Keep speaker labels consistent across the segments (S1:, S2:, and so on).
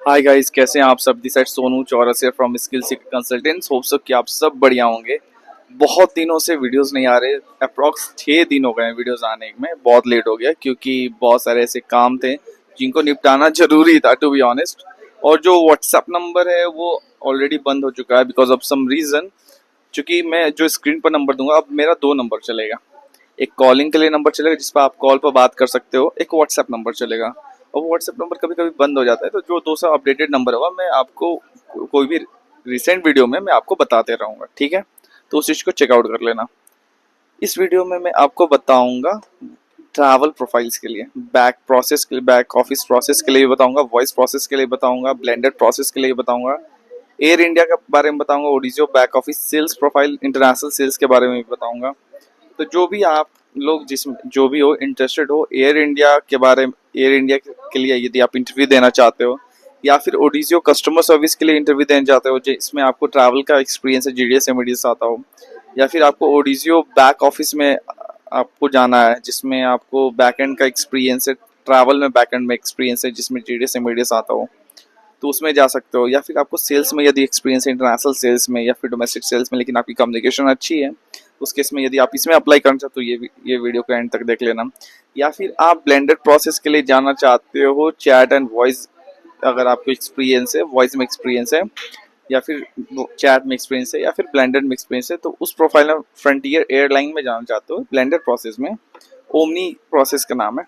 S1: Hi guys, कैसे हैं आप सब। This side Sonu Chaurasia from skill Sikar consultants. Hope so कि आप सब बढ़िया होंगे। बहुत दिनों से वीडियोस नहीं आ रहे। अप्रॉक्स 6 दिन हो गए हैं वीडियोस आने में। बहुत लेट हो गया क्योंकि बहुत सारे ऐसे काम थे जिनको निपटाना जरूरी था, टू बी ऑनेस्ट। और जो व्हाट्सएप नंबर है वो ऑलरेडी बंद हो चुका है बिकॉज ऑफ सम रीजन। क्योंकि मैं जो स्क्रीन पर नंबर दूंगा, अब मेरा 2 नंबर चलेगा। एक कॉलिंग के लिए नंबर चलेगा जिस पर आप कॉल पर बात कर सकते हो, एक व्हाट्सएप नंबर चलेगा। और वो व्हाट्सएप नंबर कभी कभी बंद हो जाता है, तो जो दूसरा अपडेटेड नंबर होगा मैं आपको कोई भी रिसेंट वीडियो में मैं आपको बताते रहूंगा, ठीक है। तो उस चीज को चेकआउट कर लेना। इस वीडियो में मैं आपको बताऊंगा ट्रैवल प्रोफाइल्स के लिए, बैक प्रोसेस के लिए, बैक ऑफिस प्रोसेस के लिए बताऊंगा, वॉइस प्रोसेस के लिए बताऊंगा, ब्लेंडेड प्रोसेस के लिए बताऊंगा, एयर इंडिया के बारे में बताऊंगा, Odigeo back office sales profile, international sales के बारे में भी बताऊंगा। तो जो भी आप लोग जिसमें जो भी हो इंटरेस्टेड हो एयर इंडिया के बारे में, एयर इंडिया के लिए यदि आप इंटरव्यू देना चाहते हो, या फिर ओडिजियो कस्टमर सर्विस के लिए इंटरव्यू देना चाहते हो जिसमें आपको ट्रैवल का एक्सपीरियंस है, जीडीएस एमडीएस आता हो, या फिर आपको ओडिजियो बैक ऑफिस में आपको जाना है जिसमें आपको बैक एंड का एक्सपीरियंस है, ट्रैवल में बैक एंड में एक्सपीरियंस है जिसमें जीडीएस एमडीएस आता हो, तो उसमें जा सकते हो। या फिर आपको सेल्स में यदि एक्सपीरियंस है, इंटरनेशनल सेल्स में या फिर डोमेस्टिक सेल्स में, लेकिन आपकी कम्युनिकेशन अच्छी है, उस केस में यदि आप इसमें अप्लाई करना चाहते हो तो ये वीडियो को एंड तक देख लेना। या फिर आप ब्लेंडेड प्रोसेस के लिए जाना चाहते हो, चैट एंड वॉइस, अगर आपको एक्सपीरियंस है, वॉइस में एक्सपीरियंस है, या फिर चैट में एक्सपीरियंस है, या फिर ब्लेंडेड में एक्सपीरियंस है, तो उस प्रोफाइल में फ्रंटियर एयरलाइन में जाना चाहते हो ब्लेंडेड प्रोसेस में, ओमनी प्रोसेस का नाम है।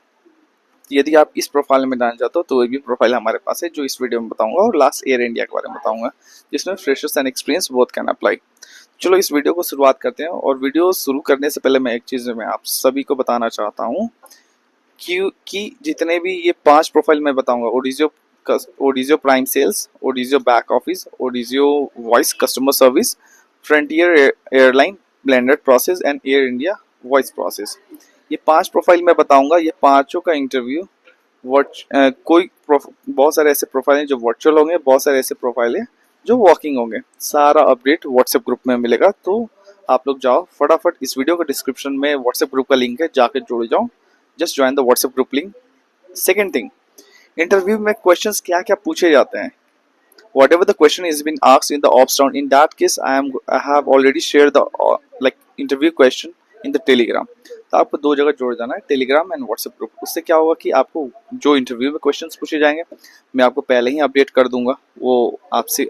S1: यदि आप इस प्रोफाइल में डालना चाहते हो तो ये भी प्रोफाइल हमारे पास है जो इस वीडियो में बताऊंगा, और लास्ट एयर इंडिया के बारे में बताऊंगा जिसमें freshers and experience both can apply. चलो इस वीडियो को शुरुआत करते हैं। और वीडियो शुरू करने से पहले मैं एक चीज़ मैं आप सभी को बताना चाहता हूँ कि जितने भी ये 5 प्रोफाइल मैं बताऊंगा, Odigeo prime sales, Odigeo back office, Odigeo voice customer service, Frontier airline, blended process and Air India voice process, ये 5 प्रोफाइल मैं बताऊंगा। ये पांचों का इंटरव्यू बहुत सारे ऐसे प्रोफाइल हैं जो वर्चुअल होंगे, बहुत सारे ऐसे प्रोफाइल हैं जो वॉकिंग होंगे। सारा अपडेट व्हाट्सएप ग्रुप में मिलेगा, तो आप लोग जाओ फटाफट, इस वीडियो के डिस्क्रिप्शन में व्हाट्सएप ग्रुप का लिंक है, जाकर जुड़ जाओ। Just join the WhatsApp group link. Second thing, interview में क्वेश्चंस क्या क्या पूछे जाते हैं। Whatever the question is been asked in the ops round, in that case I have already shared the like interview question in the telegram। तो आपको 2 जगह जोड़ जाना है, टेलीग्राम एंड व्हाट्सएप ग्रुप। उससे क्या होगा कि आपको जो इंटरव्यू में क्वेश्चंस पूछे जाएंगे मैं आपको पहले ही अपडेट कर दूंगा। वो आपसे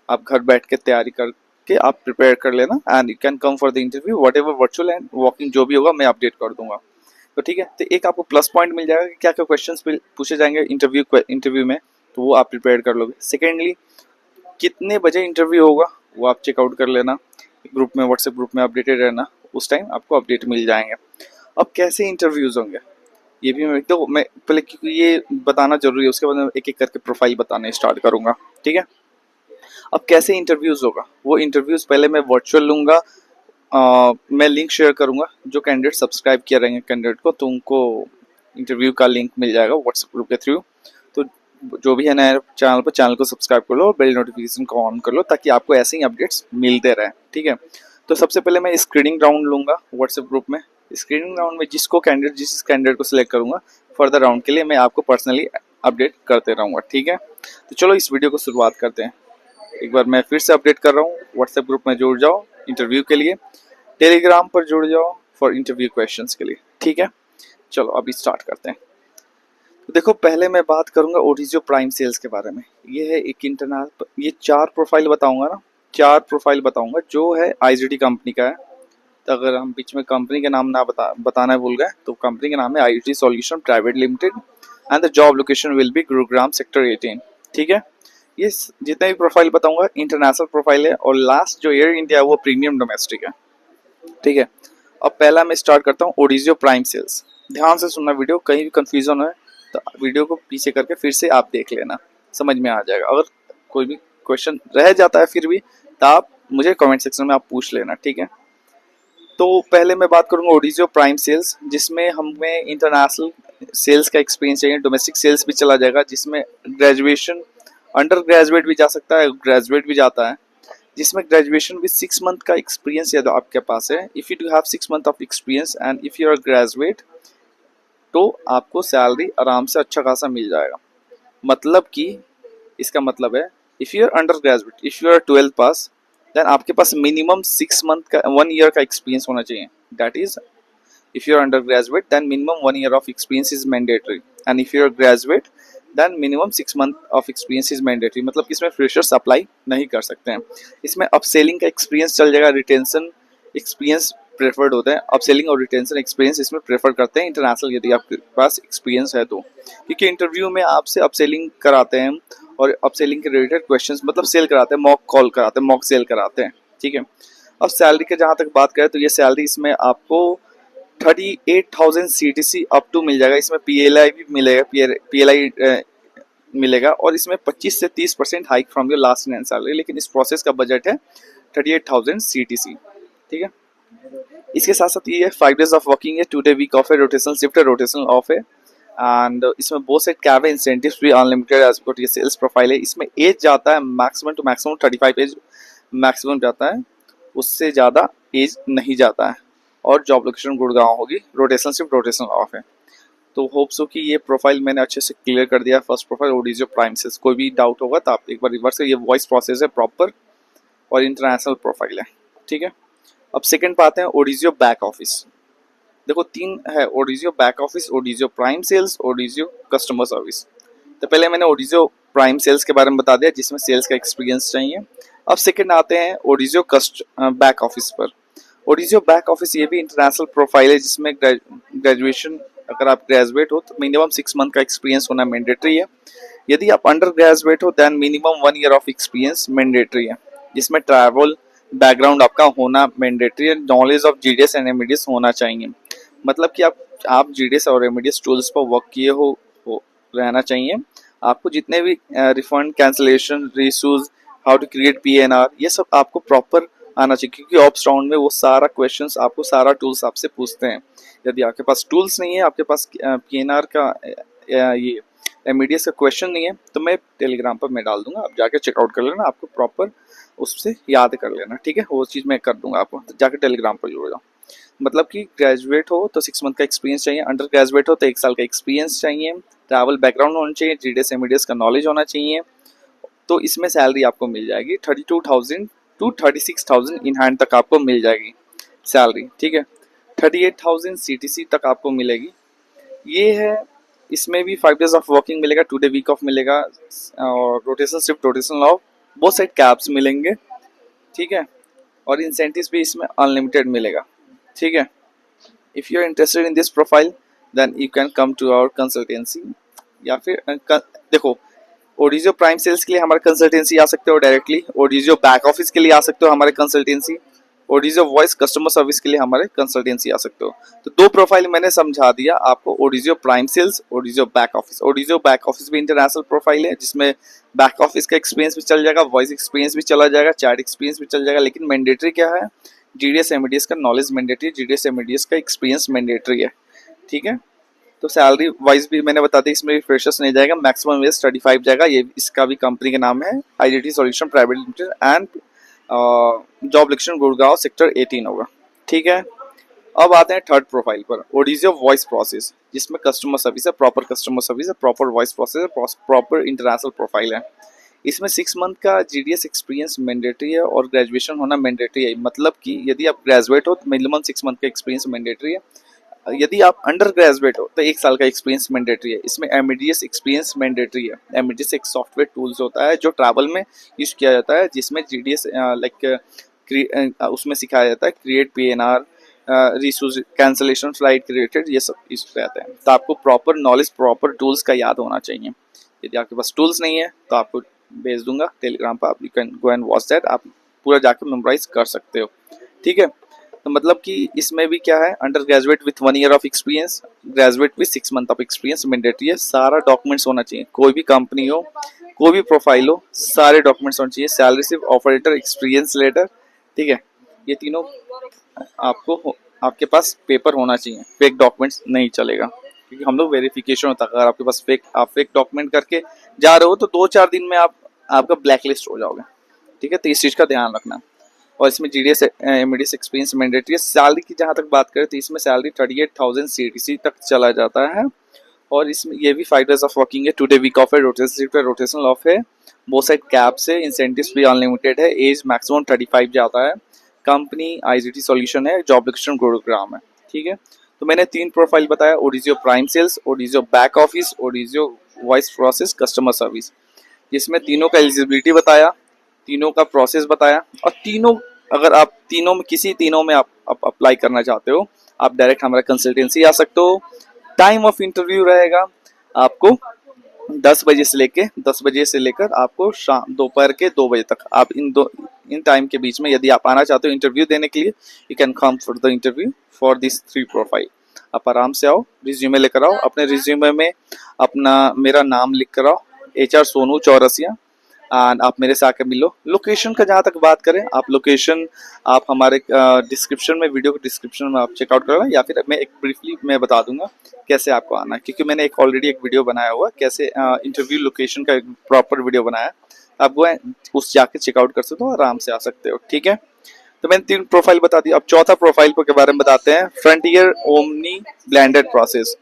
S1: आप घर बैठ के तैयारी करके आप प्रिपेयर कर लेना, and you can come for the interview. Whatever virtual and walking जो भी होगा मैं अपडेट कर दूंगा। तो ठीक है, तो एक आपको प्लस पॉइंट मिल जाएगा कि क्या क्या क्वेश्चन पूछे जाएंगे इंटरव्यू में, तो वो आप प्रिपेयर कर लोगे। सेकेंडली, कितने बजे इंटरव्यू होगा वो आप चेकआउट कर लेना, ग्रुप में, व्हाट्सएप ग्रुप में अपडेटेड रहना, उस टाइम आपको अपडेट मिल जाएंगे। अब कैसे इंटरव्यूज होंगे ये भी मैं पहले, क्योंकि ये बताना जरूरी है, उसके बाद मैं एक एक करके प्रोफाइल बताने स्टार्ट करूंगा, ठीक है। अब कैसे इंटरव्यूज होगा, वो इंटरव्यूज पहले मैं वर्चुअल लूंगा। मैं लिंक शेयर करूंगा, जो कैंडिडेट सब्सक्राइब किया रहेंगे कैंडिडेट को, तो उनको इंटरव्यू का लिंक मिल जाएगा व्हाट्सएप ग्रुप के थ्रू। तो जो भी है नया चैनल पर, चैनल को सब्सक्राइब कर लो और बेल नोटिफिकेशन को ऑन कर लो, ताकि आपको ऐसे ही अपडेट्स मिलते रहे, ठीक है। तो सबसे पहले मैं स्क्रीनिंग राउंड लूंगा व्हाट्सएप ग्रुप में। स्क्रीनिंग राउंड में जिस कैंडिडेट को सिलेक्ट करूंगा, फर्दर राउंड के लिए मैं आपको पर्सनली अपडेट करते रहूंगा, ठीक है। तो चलो इस वीडियो को शुरुआत करते हैं। एक बार मैं फिर से अपडेट कर रहा हूँ, व्हाट्सएप ग्रुप में जुड़ जाओ इंटरव्यू के लिए, टेलीग्राम पर जुड़ जाओ फॉर इंटरव्यू क्वेश्चंस के लिए, ठीक है। चलो अभी स्टार्ट करते हैं। तो देखो, पहले मैं बात करूंगा ओडिजियो प्राइम सेल्स के बारे में। ये है एक इंटरनेशनल, ये 4 प्रोफाइल बताऊंगा ना, 4 प्रोफाइल बताऊंगा जो है आईजीटी कंपनी का है। तो अगर हम बीच में कंपनी के नाम ना बताना भूल गए, तो कंपनी का नाम है IGT solution private limited, and the job location will be Gurugram sector 18, ठीक है। ये जितने भी प्रोफाइल बताऊंगा इंटरनेशनल प्रोफाइल है, और लास्ट जो एयर इंडिया है वो प्रीमियम डोमेस्टिक है, ठीक है। अब पहला मैं स्टार्ट करता हूँ ओडिजियो प्राइम सेल्स। ध्यान से सुनना वीडियो, कहीं भी कंफ्यूजन है तो वीडियो को पीछे करके फिर से आप देख लेना, समझ में आ जाएगा। अगर कोई भी क्वेश्चन रह जाता है फिर भी, तो आप मुझे कमेंट सेक्शन में आप पूछ लेना, ठीक है। तो पहले मैं बात करूंगा ओडिजियो प्राइम सेल्स, जिसमें हमें इंटरनेशनल सेल्स का एक्सपीरियंस चाहिए, डोमेस्टिक सेल्स भी चला जाएगा, जिसमें ग्रेजुएशन, अंडर ग्रेजुएट भी जा सकता है, ग्रेजुएट भी जाता है, जिसमें ग्रेजुएशन विद 6 मंथ का एक्सपीरियंस यदि आपके पास है, if you do have 6 month of experience and if you are graduate, तो आपको सैलरी आराम से अच्छा खासा मिल जाएगा। मतलब कि इसका मतलब है if you are under graduate, if you are 12th pass, then आपके पास मिनिमम 6 मंथ का 1 ईयर का एक्सपीरियंस होना चाहिए। That is if you are undergraduate then minimum 1 year of experience is mandatory, and if you are graduate then minimum 6 month of experience is mandatory। मतलब कि इसमें freshers apply नहीं कर सकते हैं। इसमें अपसेलिंग का एक्सपीरियंस चल जाएगा, रिटेंशन एक्सपीरियंस प्रेफर्ड होता है। अपसेलिंग और रिटेंशन एक्सपीरियंस इसमें प्रेफर करते हैं इंटरनेशनल, यदि आपके पास एक्सपीरियंस है तो, क्योंकि इंटरव्यू में आपसे अपसेलिंग कराते हैं और अपसेलिंग के रिलेटेड क्वेश्चंस, मतलब सेल कराते हैं, मॉक कॉल कराते हैं, मॉक सेल कराते हैं, ठीक है। अब सैलरी के जहाँ तक बात करें तो ये सैलरी इसमें आपको 38,000 CTC अप टू मिल जाएगा। इसमें PLI भी मिलेगा, PLI मिलेगा, और इसमें 25 से 30% hike from your last in salary. लेकिन इस प्रोसेस का बजट है 38,000 CTC, ठीक है। इसके साथ साथ ये 5 days ऑफ वर्किंग है, 2 day वीक ऑफ है, रोटेशनल शिफ्ट है, रोटेशनल ऑफ है, एंड इसमें बहुत से कैब इंसेंटिव्स भी अनलिमिटेड एज पर ये सेल्स प्रोफाइल है। इसमें एज जाता है maximum to maximum 35 age maximum जाता है, उससे ज़्यादा एज नहीं जाता है, और जॉब लोकेशन गुड़गांव होगी, रोटेशनल शिफ्ट, रोटेशनल ऑफ है। तो होप सो कि ये प्रोफाइल मैंने अच्छे से क्लियर कर दिया। फर्स्ट प्रोफाइल ओडिजियो प्राइम सेल्स, कोई भी डाउट होगा तो आप एक बार रिवर्स, ये वॉइस प्रोसेस है प्रॉपर और इंटरनेशनल प्रोफाइल है, ठीक है। अब सेकंड पाते हैं ओडिजियो बैक ऑफिस। देखो 3 है, Odigeo back office, Odigeo prime sales, Odigeo customer service. तो पहले मैंने ओडिजियो प्राइम सेल्स के बारे में बता दिया जिसमें सेल्स का एक्सपीरियंस चाहिए। अब सेकंड आते हैं ओडिजियो बैक ऑफिस पर। ओडिजियो बैक ऑफिस ये भी इंटरनेशनल प्रोफाइल है जिसमें ग्रेजुएशन, अगर आप ग्रेजुएट हो तो मिनिमम 6 मंथ का एक्सपीरियंस होना मैंडेटरी है। यदि आप अंडर ग्रेजुएट हो then minimum 1 year of experience mandatory है, जिसमें ट्रैवल बैकग्राउंड आपका होना मैंडेटरी है। Knowledge of GDS and MDS होना चाहिए, मतलब कि आप GDS और MDS टूल्स पर वर्क किए हो रहना चाहिए। आपको जितने भी refund, cancellation, reissues, how to create PNR, ये सब आपको प्रॉपर आना चाहिए, क्योंकि ऑप्स राउंड में वो सारा क्वेश्चंस आपको, सारा टूल्स आपसे पूछते हैं। यदि आपके पास टूल्स नहीं है, आपके पास PNR का ये MDS का क्वेश्चन नहीं है, तो मैं टेलीग्राम पर मैं डाल दूंगा, आप जाके चेकआउट कर लेना, आपको प्रॉपर उससे याद कर लेना, ठीक है। वो चीज़ मैं कर दूंगा आपको, तो जाके टेलीग्राम पर जुड़ जाओ। मतलब कि ग्रेजुएट हो तो 6 मंथ का एक्सपीरियंस चाहिए, अंडर ग्रेजुएट हो तो 1 साल का एक्सपीरियंस चाहिए, ट्रैवल बैकग्राउंड होना चाहिए, GDS MDS का नॉलेज होना चाहिए। तो इसमें सैलरी आपको मिल जाएगी 32,000 टू 36,000 इन हैंड तक आपको मिल जाएगी सैलरी, ठीक है। 38,000 CTC तक आपको मिलेगी, ये है। इसमें भी 5 days ऑफ वर्किंग मिलेगा, 2 day वीक ऑफ मिलेगा, और रोटेशनल शिफ्ट, रोटेशनल ऑफ, बहुत सारे कैब्स मिलेंगे, ठीक है। और इंसेंटिव्स भी इसमें अनलिमिटेड मिलेगा, ठीक है। If you are interested in this profile then you can come to our consultancy, या फिर देखो ओडिजियो प्राइम सेल्स के लिए हमारे कंसल्टेंसी आ सकते हो डायरेक्टली, ओडिजियो बैक ऑफिस के लिए आ सकते हो हमारे कंसल्टेंसी, ओडिजियो वॉइस कस्टमर सर्विस के लिए हमारे कंसल्टेंसी आ सकते हो। तो 2 प्रोफाइल मैंने समझा दिया आपको, Odigeo prime sales, Odigeo back office. Odigeo back office भी इंटरनेशनल प्रोफाइल है जिसमें बैक ऑफिस का एक्सपीरियंस भी चल जाएगा, वॉइस एक्सपीरियंस भी चला जाएगा, चैट एक्सपीरियंस भी चल जाएगा, लेकिन मैंडेटरी क्या है, GDS MDS का नॉलेज मैंडेटरी, GDS MDS का एक्सपीरियंस मैंडेटरी है, ठीक है। तो सैलरी वाइज भी मैंने बता दी, इसमें भी फ्रेशर्स नहीं जाएगा, मैक्सिमम वेज 35 जाएगा। ये इसका भी कंपनी का नाम है IDT solution private limited, and job location Gurgaon sector 18 होगा, ठीक है। अब आते हैं थर्ड प्रोफाइल पर, ओडिजियो वॉइस प्रोसेस, जिसमें कस्टमर सर्विस है, प्रॉपर कस्टमर सर्विस है, प्रॉपर वॉइस प्रोसेस है, प्रॉपर इंटरनेशनल प्रोफाइल है। इसमें 6 मंथ का GDS एक्सपीरियंस मैंडेटरी है और ग्रेजुएशन होना मैंडेटरी है, मतलब कि यदि आप ग्रेजुएट हो तो मिनिमम 6 मंथ का एक्सपीरियंस मैंडेटरी है। यदि आप अंडर ग्रेजुएट हो तो 1 साल का एक्सपीरियंस मैंडेटरी है। इसमें MDS एक्सपीरियंस मैंडेटरी है। MDS एक सॉफ्टवेयर टूल्स होता है जो ट्रैवल में यूज किया जाता है, जिसमें GDS उसमें सिखाया जाता है create PNR, reissues, cancellation, flight related, ये सब इस रहते हैं। तो आपको प्रॉपर नॉलेज, प्रॉपर टूल्स का याद होना चाहिए। यदि आपके पास टूल्स नहीं है तो आपको भेज दूंगा टेलीग्राम पर, आप you can go and watch that, आप पूरा जाकर मेमोराइज कर सकते हो, ठीक है। तो मतलब कि इसमें भी क्या है, under graduate with 1 year of experience, graduate with 6 month of experience mandatory है। सारा डॉक्यूमेंट्स होना चाहिए, कोई भी कंपनी हो, कोई भी प्रोफाइल हो, सारे डॉक्यूमेंट्स होने चाहिए। सैलरी सिर्फ, ऑफर लेटर, एक्सपीरियंस लेटर, ठीक है। ये तीनों आपको आपके पास पेपर होना चाहिए, फेक डॉक्यूमेंट्स नहीं चलेगा, क्योंकि हम लोग वेरिफिकेशन होता है। अगर आपके पास आप फेक डॉक्यूमेंट करके जा रहे हो तो 2-4 दिन में आपका ब्लैक लिस्ट हो जाओगे, ठीक है। तो इस चीज़ का ध्यान रखना। और इसमें GDS MDS एक्सपीरियंस मैंडेटरी है। सैलरी की जहाँ तक बात करें तो इसमें सैलरी 38,000 CTC तक चला जाता है, और इसमें ये भी 5 डेज ऑफ वर्किंग है, 2 डे वीक ऑफ है, रोटेशनल ऑफ है, बहुत सारे कैप्स है, इंसेंटिव्स भी अनलिमिटेड है, एज मैक्सिमम 35 जाता है, कंपनी आईजीटी सॉल्यूशन है, जॉब लोकेशन गुरुग्राम है। ठीक है, तो मैंने 3 प्रोफाइल बताया, Odigeo prime sales, Odigeo back office, Odigeo voice process customer service, जिसमें तीनों का एलिजिबिलिटी बताया, तीनों का प्रोसेस बताया, और तीनों अगर आप तीनों में किसी तीनों में आप अप्लाई करना चाहते हो, आप डायरेक्ट हमारे कंसल्टेंसी आ सकते हो। टाइम ऑफ इंटरव्यू रहेगा आपको 10 बजे से लेकर आपको शाम दोपहर के 2 बजे तक। आप इन टाइम के बीच में यदि आप आना चाहते हो इंटरव्यू देने के लिए, you can come for the interview for this 3 profile. आप आराम से आओ, रिज्यूमे लेकर आओ, अपने रिज्यूमे में अपना मेरा नाम लिख कर आओ, HR सोनू चौरसिया, एंड आप मेरे से आकर मिलो। लोकेशन का जहाँ तक बात करें, आप लोकेशन आप हमारे डिस्क्रिप्शन में, वीडियो के डिस्क्रिप्शन में आप चेकआउट कर लेना, या फिर मैं एक ब्रीफली मैं बता दूंगा कैसे आपको आना है, क्योंकि मैंने ऑलरेडी एक वीडियो बनाया हुआ कैसे इंटरव्यू लोकेशन का एक प्रॉपर वीडियो बनाया, आप वो उस जाके चेकआउट कर सकते हो, आराम से आ सकते हो। ठीक है, तो मैंने 3 प्रोफाइल बता दी। अब चौथा प्रोफाइल के बारे में बताते हैं, फ्रंटियर ओमनी ब्लेंडेड प्रोसेस।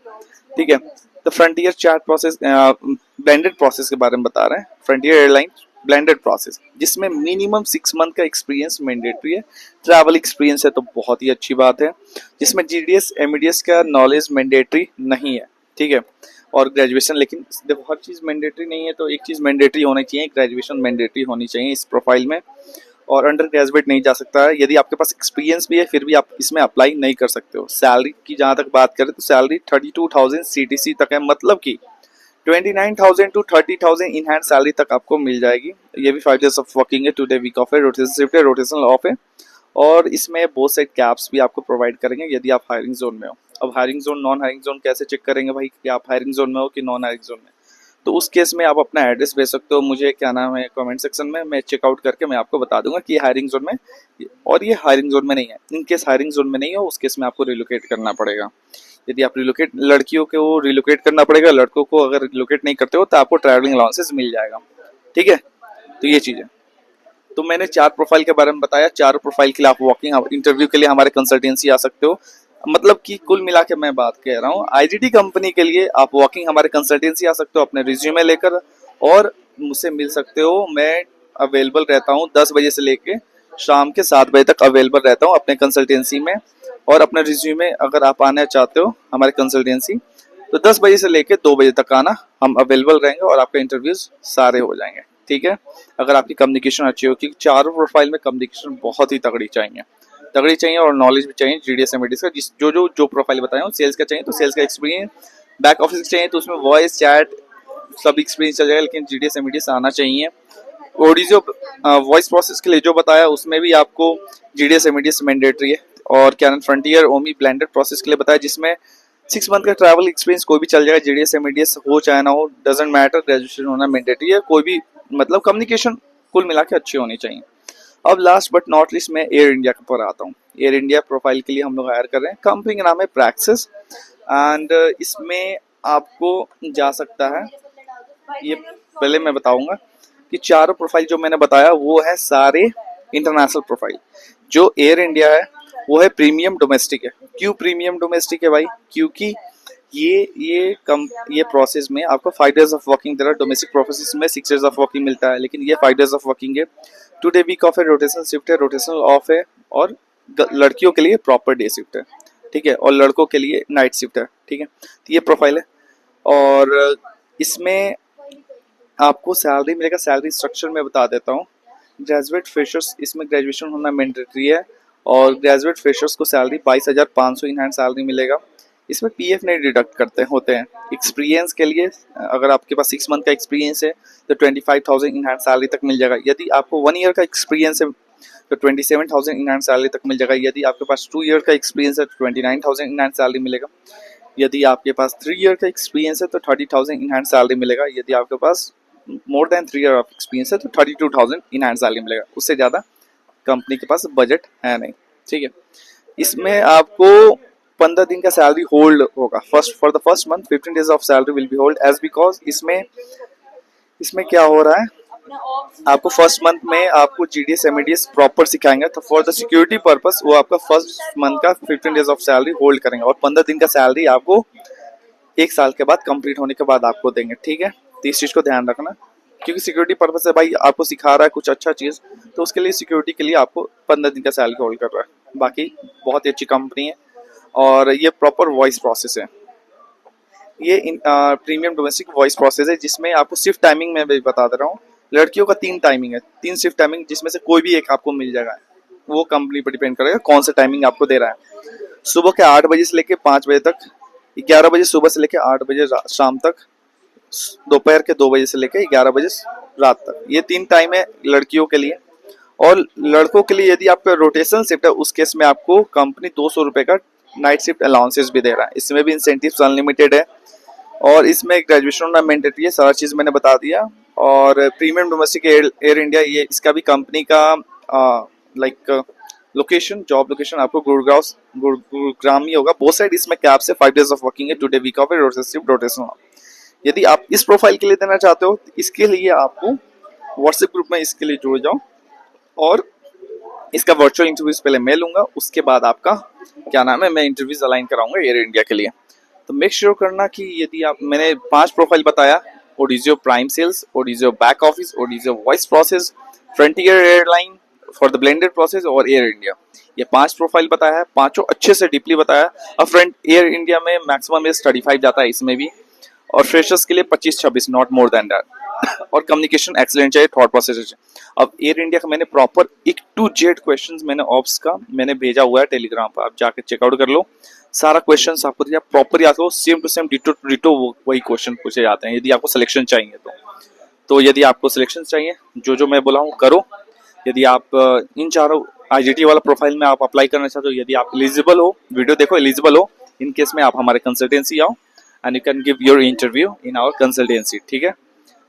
S1: ठीक है, तो frontier chat process blended process के बारे में बता रहे हैं। फ्रंटियर एयरलाइन ब्लेंडेड प्रोसेस, जिसमें मिनिमम 6 मंथ का एक्सपीरियंस मैंडेटरी है, ट्रैवल एक्सपीरियंस है तो बहुत ही अच्छी बात है, जिसमें GDS MEDS का नॉलेज मैंडेटरी नहीं है। ठीक है, और ग्रेजुएशन, लेकिन देखो हर चीज़ मैंडेटरी नहीं है, तो एक चीज़ मैंडेटरी होनी चाहिए, ग्रेजुएशन मैंडेटरी होनी चाहिए इस प्रोफाइल में, और अंडर ग्रेजुएट नहीं जा सकता है। यदि आपके पास एक्सपीरियंस भी है फिर भी आप इसमें अप्लाई नहीं कर सकते हो। सैलरी की जहाँ तक बात करें तो सैलरी 32,000 CTC तक है, मतलब कि 29,000 to 30,000 इन हैंड सैलरी तक आपको मिल जाएगी। ये भी 5 डेज ऑफ वर्किंग है, 2 डे वीक ऑफ है, रोटेशनल ऑफ है, और इसमें बहुत सारे कैप्स भी आपको प्रोवाइड करेंगे यदि आप हायरिंग जोन में हो। अब hiring zone, non hiring zone कैसे चेक करेंगे भाई कि आप हायरिंग जोन में हो कि नॉन हायरिंग जोन में? तो उस केस में आप अपना एड्रेस भेज सकते हो मुझे, क्या नाम है, कमेंट सेक्शन में, मैं चेकआउट करके मैं आपको बता दूंगा कि हायरिंग जोन में, और ये हायरिंग जोन में नहीं है। इन केस हायरिंग जोन में नहीं हो, उस केस में आपको रिलोकेट करना पड़ेगा। यदि आप रिलोकेट, लड़कियों को रिलोकेट करना पड़ेगा, लड़कों को अगर रिलोकेट नहीं करते हो तो आपको ट्रैवलिंग अलाउंसेस मिल जाएगा। ठीक है, तो ये चीज़ है। तो मैंने 4 प्रोफाइल के बारे में बताया, 4 प्रोफाइल के लिए आप वॉकिंग इंटरव्यू के लिए हमारे कंसल्टेंसी आ सकते हो। मतलब कि कुल मिला के मैं बात कह रहा हूँ, IGT कंपनी के लिए आप वॉकिंग हमारे कंसल्टेंसी आ सकते हो अपने रिज्यूमे लेकर, और मुझसे मिल सकते हो। मैं अवेलेबल रहता हूँ 10 बजे से लेके शाम के 7 बजे तक अवेलेबल रहता हूँ अपने कंसल्टेंसी में। और अपने रिज्यूमे अगर आप आना चाहते हो हमारे कंसल्टेंसी, तो 10 बजे से लेके 2 बजे तक आना, हम अवेलेबल रहेंगे और आपके इंटरव्यूज सारे हो जाएंगे। ठीक है, अगर आपकी कम्युनिकेशन अच्छी हो, क्योंकि चारों प्रोफाइल में कम्युनिकेशन बहुत ही तगड़ी चाहिए और नॉलेज भी चाहिए GDS MEDS का। जिस जो प्रोफाइल बताया हूँ, सेल्स का चाहिए तो सेल्स का एक्सपीरियंस, बैक ऑफिस का चाहिए तो उसमें वॉइस चैट सब एक्सपीरियंस चल जाएगा, लेकिन GDS MEDS आना चाहिए। ओडिजियो वॉइस प्रोसेस के लिए जो बताया उसमें भी आपको GDS MEDS मैंडेटरी है। और क्या फ्रंटियर ओमी ब्लेंडेड प्रोसेस के लिए बताया, जिसमें 6 मंथ का ट्रैवल एक्सपीरियंस कोई भी चल जाएगा, GDS MEDS हो चाहे ना हो, डजेंट मैटर, ग्रेजुएशन होना मैंडेटरी है। कोई भी मतलब कम्युनिकेशन कुल मिला के अच्छी होनी चाहिए। अब लास्ट बट नॉट लिस्ट में एयर इंडिया पर आता हूँ। एयर इंडिया प्रोफाइल के लिए हम लोग हायर कर रहे हैं, कंपनी का नाम है प्रैक्सिस, एंड इसमें आपको जा सकता है, ये पहले मैं बताऊंगा कि 4 प्रोफाइल जो मैंने बताया वो है सारे इंटरनेशनल प्रोफाइल। जो एयर इंडिया है वो है प्रीमियम डोमेस्टिक है। क्यों प्रीमियम डोमेस्टिक है भाई? क्योंकि ये प्रोसेस में आपको 5 डेज ऑफ वर्किंग दे रहा है। डोमेस्टिक प्रोसेस में 6 डेज ऑफ वर्किंग मिलता है, लेकिन ये 5 डेज ऑफ वर्किंग है। 2 डे वीक ऑफ है, रोटेशनल शिफ्ट है, रोटेशनल ऑफ है, और लड़कियों के लिए प्रॉपर डे शिफ्ट है। ठीक है, और लड़कों के लिए नाइट शिफ्ट है। ठीक है, तो ये प्रोफाइल है, और इसमें आपको सैलरी मिलेगा। सैलरी स्ट्रक्चर में बता देता हूँ। ग्रेजुएट फ्रेशर्स, इसमें ग्रेजुएशन होना मैंडेटरी है, और ग्रेजुएट फ्रेशर्स को सैलरी 22,500 इन हैंड सैलरी मिलेगा। इसमें PF नहीं डिडक्ट करते होते हैं। एक्सपीरियंस के लिए अगर आपके पास 6 मंथ का एक्सपीरियंस है तो 25,000 इन हैंड सैलरी तक मिल जाएगा। यदि आपको 1 ईयर का एक्सपीरियंस है तो 27,000 इन हैंड सैलरी तक मिल जाएगा। यदि आपके पास 2 ईयर का एक्सपीरियंस है तो 29,000 इन हैंड सैलरी मिलेगा। यदि आपके पास 3 ईयर का एक्सपीरियंस है तो 30,000 इन हैंड सैलरी मिलेगा। यदि आपके पास more than 3 year of experience है तो 32,000 इन हैंड सैलरी मिलेगा। उससे ज़्यादा कंपनी के पास बजट है नहीं। ठीक है, इसमें आपको 15 दिन का सैलरी होल्ड होगा। For the first month 15 days of salary will be hold, as because इसमें क्या हो रहा है, आपको फर्स्ट मंथ में आपको GDS MEDS प्रॉपर सिखाएंगे, तो फॉर द सिक्योरिटी पर्पस वो आपका फर्स्ट मंथ का 15 डेज ऑफ सैलरी होल्ड करेंगे, और 15 दिन का सैलरी आपको 1 साल के बाद कंप्लीट होने के बाद आपको देंगे, ठीक है। तो इस चीज़ को ध्यान रखना, क्योंकि सिक्योरिटी पर्पज से भाई आपको सिखा रहा है कुछ अच्छा चीज़, तो उसके लिए सिक्योरिटी के लिए आपको 15 दिन का सैलरी होल्ड कर रहा है। बाकी बहुत ही अच्छी कंपनी है और ये प्रॉपर वॉइस प्रोसेस है। ये प्रीमियम डोमेस्टिक वॉइस प्रोसेस है, जिसमें आपको शिफ्ट टाइमिंग में भी बता दे रहा हूँ। लड़कियों का 3 टाइमिंग है, 3 शिफ्ट टाइमिंग, जिसमें से कोई भी एक आपको मिल जाएगा। वो कंपनी पर डिपेंड करेगा कौन सा टाइमिंग आपको दे रहा है। सुबह के 8 बजे से लेके 5 बजे तक, 11 बजे सुबह से लेके 8 बजे शाम तक, दोपहर के 2 बजे से लेके 11 बजे रात तक। ये 3 टाइम है लड़कियों के लिए। और लड़कों के लिए यदि आपका रोटेशन शिफ्ट है, उस केस में आपको कंपनी 200 रुपये का नाइट शिफ्ट अलाउंसेस भी दे रहा है। इसमें भी इंसेंटिव्स अनलिमिटेड है और इसमें ग्रेजुएशन होना मैंडेटरी है। सारा चीज़ मैंने बता दिया। और प्रीमियम डोमेस्टिक एयर इंडिया, ये इसका भी कंपनी का लाइक लोकेशन, जॉब लोकेशन आपको गुरुग्राम ही होगा। बोथ साइड इसमें कैब से 5 डेज ऑफ वर्किंग है, 2 डे वीक ऑफ है, रोटेशन। यदि आप इस प्रोफाइल के लिए देना चाहते हो, तो इसके लिए आपको व्हाट्सएप ग्रुप में इसके लिए जुड़ जाओ और इसका वर्चुअल इंटरव्यूज पहले मैं लूंगा, उसके बाद आपका क्या नाम है, मैं इंटरव्यूज अलाइन कराऊंगा एयर इंडिया के लिए। तो मेक श्योर करना कि यदि आप, मैंने 5 प्रोफाइल बताया, Odigeo prime sales, Odigeo back office, Odigeo voice process, Frontier airline for the blended process और एयर इंडिया। ये 5 प्रोफाइल बताया है, पांचों अच्छे से डीपली बताया। अब फ्रंट एयर इंडिया में मैक्सिमम 35 जाता है इसमें भी, और फ्रेशर्स के लिए 25-26, नॉट मोर देन दैट। और कम्युनिकेशन एक्सीलेंट चाहिए, थॉट प्रोसेस। अब एयर इंडिया का मैंने प्रॉपर एक टू जेड क्वेश्चंस मैंने ऑप्स का मैंने भेजा हुआ है टेलीग्राम पर, आप जाके चेकआउट कर लो। सारा क्वेश्चंस आपको दिया, प्रॉपर याद करो, same to same ditto ditto वही क्वेश्चन पूछे जाते हैं, यदि आपको सिलेक्शन चाहिए तो यदि आपको सिलेक्शन चाहिए, जो जो मैं बोला हूँ करो। यदि आप इन चारों आईजीटी वाला प्रोफाइल में आप अप्लाई करना चाहते हो, यदि आप एलिजिबल हो, वीडियो देखो, एलिजिबल हो, इन केस में आप हमारे कंसल्टेंसी आओ and you can give your interview in our consultancy, ठीक है।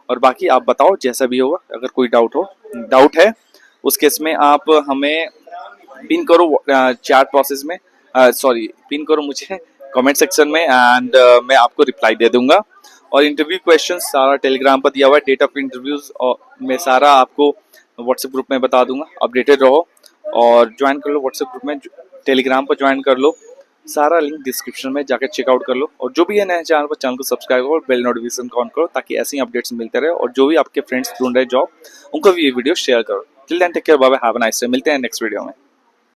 S1: और बाकी आप बताओ जैसा भी होगा, अगर कोई डाउट है उस केस में आप हमें पिन करो चैट प्रोसेस में, सॉरी पिन करो मुझे कमेंट सेक्शन में, एंड मैं आपको रिप्लाई दे दूंगा। और इंटरव्यू क्वेश्चन सारा टेलीग्राम पर दिया हुआ है, डेट ऑफ इंटरव्यूज और मैं सारा आपको व्हाट्सएप ग्रुप में बता दूंगा। अपडेटेड रहो और ज्वाइन कर लो व्हाट्सएप ग्रुप में, टेलीग्राम पर ज्वाइन कर लो। सारा लिंक डिस्क्रिप्शन में जाकर चेकआउट कर लो। और जो भी है नए चैनल पर, चैनल को सब्सक्राइब करो, बेल नोटिफिकेशन ऑन करो, ताकि ऐसे ही अपडेट्स मिलते रहे। और जो भी आपके फ्रेंड्स ढूंढ रहे जॉब, उनको भी ये वीडियो शेयर करो। Till then take care, bye bye, have a nice day. मिलते हैं नेक्स्ट वीडियो में।